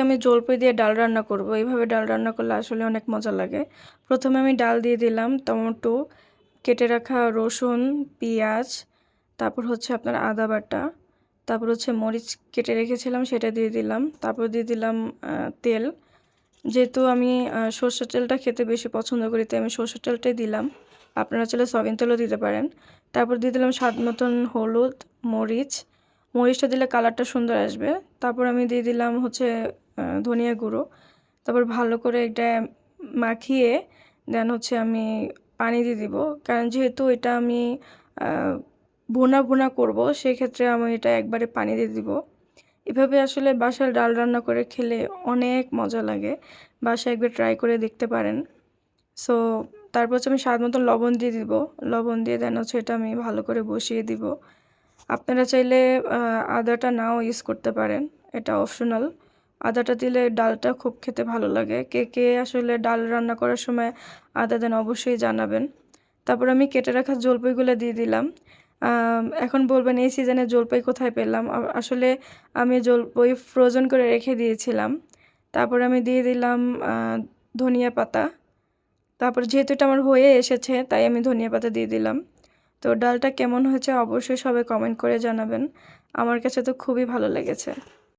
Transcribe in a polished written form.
আমি জলপাই দিয়ে ডাল রান্না করব। এইভাবে ডাল রান্না করলে আসলে অনেক মজা লাগে। প্রথমে আমি ডাল দিয়ে দিলাম, টমেটো, কেটে রাখা রসুন, পেঁয়াজ, তারপর হচ্ছে আপনার আদা বাটা, তারপর হচ্ছে মরিচ কেটে রেখেছিলাম সেটা দিয়ে দিলাম, তারপর দিয়ে দিলাম তেল। যেহেতু আমি সরষের তেলটা খেতে বেশি পছন্দ করি তাই আমি সরষের তেলটাই দিলাম। আপনারা চাইলে সয়াবিন তেলও দিতে পারেন। তারপর দিয়ে দিলাম স্বাদ মতন হলুদ, মরিচটা দিলে কালারটা সুন্দর আসবে। তারপর আমি দিয়ে দিলাম হচ্ছে ধনিয়া গুঁড়ো। তারপর ভালো করে এটা মাখিয়ে দেন হচ্ছে আমি পানি দিয়ে দিব, কারণ যেহেতু এটা আমি ভুনা ভুনা করবো সেক্ষেত্রে আমি এটা একবারে পানি দিয়ে দিব। এভাবে আসলে বাসায় ডাল রান্না করে খেলে অনেক মজা লাগে। বাসায় একবার ট্রাই করে দেখতে পারেন। সো তারপর হচ্ছে আমি স্বাদ মতো লবণ দিয়ে দিব। লবণ দিয়ে দেন হচ্ছে এটা আমি ভালো করে বসিয়ে দিব। আপনারা চাইলে আদাটা নাও ইউজ করতে পারেন, এটা অপশনাল। আদাটা দিলে ডালটা খুব খেতে ভালো লাগে। কে কে আসলে ডাল রান্না করার সময় আদা দেন অবশ্যই জানাবেন। তারপর আমি কেটে রাখা জলপাইগুলো দিয়ে দিলাম। এখন বলবেন এই সিজনে জলপাই কোথায় পেলাম? আসলে আমি জলপাই ফ্রোজেন করে রেখে দিয়েছিলাম। তারপর আমি দিয়ে দিলাম ধনিয়া পাতা। তারপর যেহেতু এটা আমার হয়ে এসেছে তাই আমি ধনিয়া পাতা দিয়ে দিলাম। তো ডালটা কেমন হয়েছে অবশ্যই সবাই কমেন্ট করে জানাবেন। আমার কাছে তো খুবই ভালো লেগেছে।